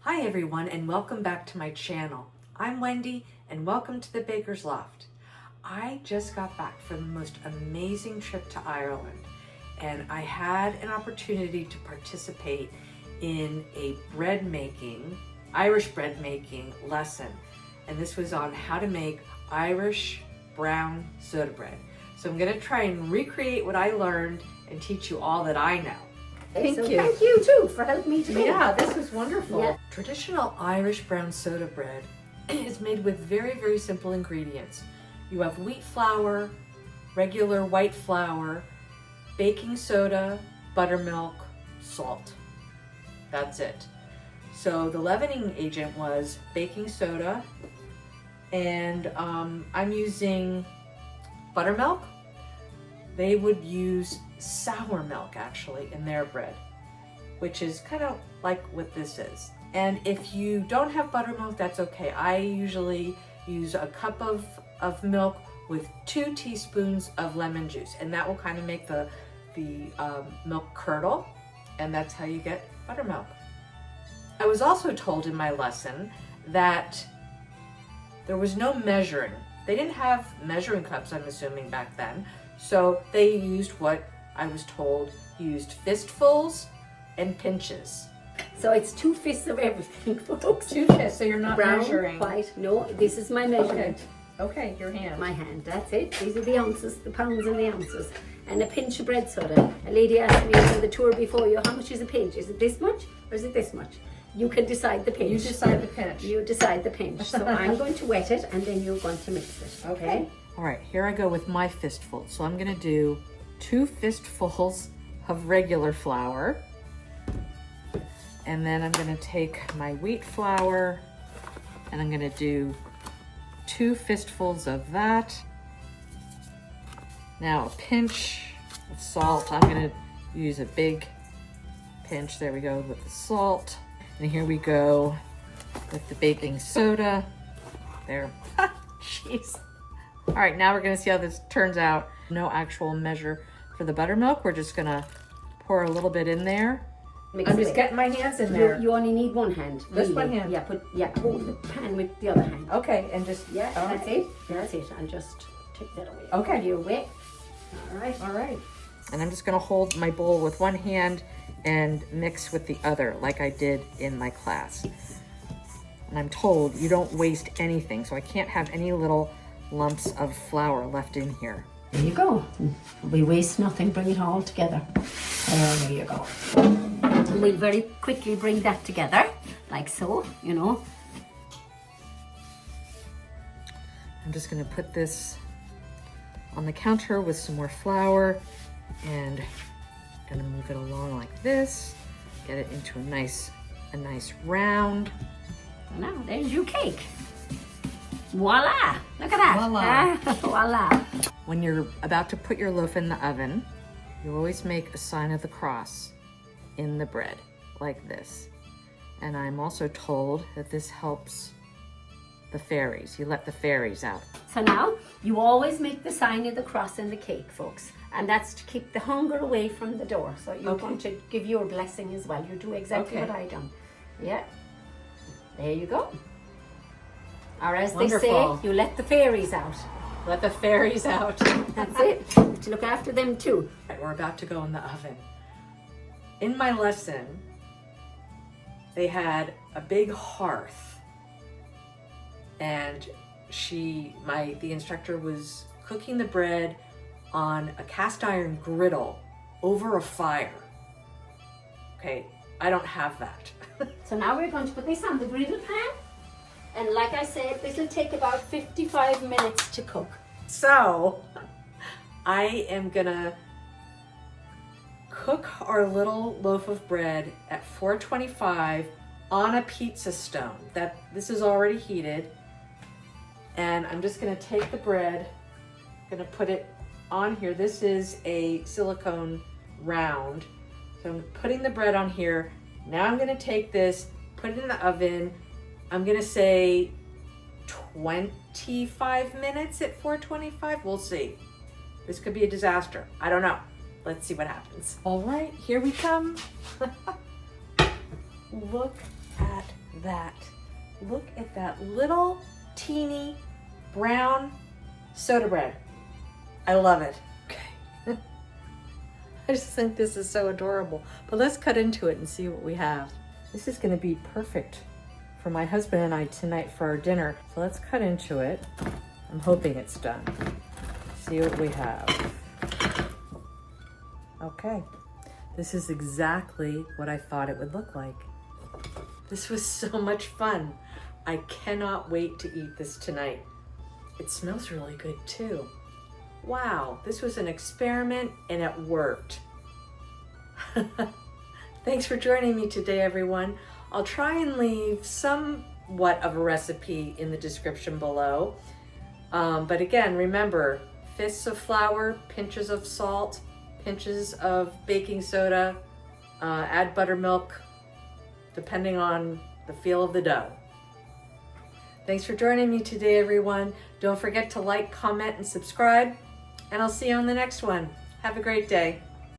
Hi everyone, and welcome back to my channel. I'm Wendy and welcome to the Baker's Loft. I just got back from the most amazing trip to Ireland, and I had an opportunity to participate in a Irish bread making lesson. And this was on how to make Irish brown soda bread. So I'm gonna try and recreate what I learned and teach you all that I know. Thank you too for helping me today. Yeah, this was wonderful. Yeah. Traditional Irish brown soda bread is made with very, very simple ingredients. You have wheat flour, regular white flour, baking soda, buttermilk, salt. That's it. So the leavening agent was baking soda, and I'm using buttermilk. They would use sour milk actually in their bread, which is kind of like what this is. And if you don't have buttermilk, that's okay. I usually use a cup of milk with 2 teaspoons of lemon juice, and that will kind of make the milk curdle, and that's how you get buttermilk. I was also told in my lesson that there was no measuring. They didn't have measuring cups, I'm assuming, back then. So they used what I was told, used fistfuls and pinches. So it's 2 fists of everything, folks. 2 fists, so you're not Brown, measuring. white. No, this is my measurement. Okay, your hand. My hand, that's it. These are the ounces, the pounds and the ounces. And a pinch of bread soda. A lady asked me on the tour before you, how much is a pinch? Is it this much or is it this much? You can decide the pinch. You decide the pinch. You decide the pinch. So I'm going to wet it and then you're going to mix it, okay? All right, here I go with my fistful. So I'm gonna do 2 fistfuls of regular flour. And then I'm gonna take my wheat flour and I'm gonna do 2 fistfuls of that. Now a pinch of salt. I'm gonna use a big pinch, there we go, with the salt. And here we go with the baking soda. There, jeez. All right, now we're gonna see how this turns out. No actual measure for the buttermilk. We're just gonna pour a little bit in there. I'm just getting my hands in there. You only need one hand. Just really. one hand? Yeah, hold the pan with the other hand. Okay, and just, Yeah, all that's right. it. That's it. And just take that away. Okay. You're wet. All right. All right. And I'm just gonna hold my bowl with one hand and mix with the other like I did in my class. And I'm told you don't waste anything, so I can't have any little lumps of flour left in here. There you go. We waste nothing, bring it all together. There you go. And we'll very quickly bring that together, like so, you know. I'm just gonna put this on the counter with some more flour and gonna move it along like this, get it into a nice round. Now, there's your cake. Voila! Look at that. Voila. Voila. When you're about to put your loaf in the oven, you always make a sign of the cross in the bread, like this. And I'm also told that this helps the fairies. You let the fairies out. So now, you always make the sign of the cross in the cake, folks. And that's to keep the hunger away from the door. So you're going to give your blessing as well. You do exactly what I done. Yeah. There you go. Or as they say, you let the fairies out. Let the fairies out. That's it. To look after them too. We're about to go in the oven. In my lesson, they had a big hearth, and the instructor was cooking the bread on a cast iron griddle over a fire. Okay, I don't have that. So now we're going to put this on the griddle pan. And like I said, this will take about 55 minutes to cook. So, I am gonna cook our little loaf of bread at 425 on a pizza stone. This is already heated. And I'm just gonna take the bread, gonna put it on here. This is a silicone round. So I'm putting the bread on here. Now I'm gonna take this, put it in the oven. I'm gonna say 25 minutes at 425. We'll see. This could be a disaster. I don't know. Let's see what happens. All right, here we come. Look at that. Look at that little teeny brown soda bread. I love it. Okay. I just think this is so adorable. But let's cut into it and see what we have. This is going to be perfect for my husband and I tonight for our dinner. So let's cut into it. I'm hoping it's done. See what we have. Okay. This is exactly what I thought it would look like. This was so much fun. I cannot wait to eat this tonight. It smells really good too. Wow, this was an experiment and it worked. Thanks for joining me today, everyone. I'll try and leave somewhat of a recipe in the description below. But again, remember, fists of flour, pinches of salt, pinches of baking soda, add buttermilk, depending on the feel of the dough. Thanks for joining me today, everyone. Don't forget to like, comment, and subscribe, and I'll see you on the next one. Have a great day.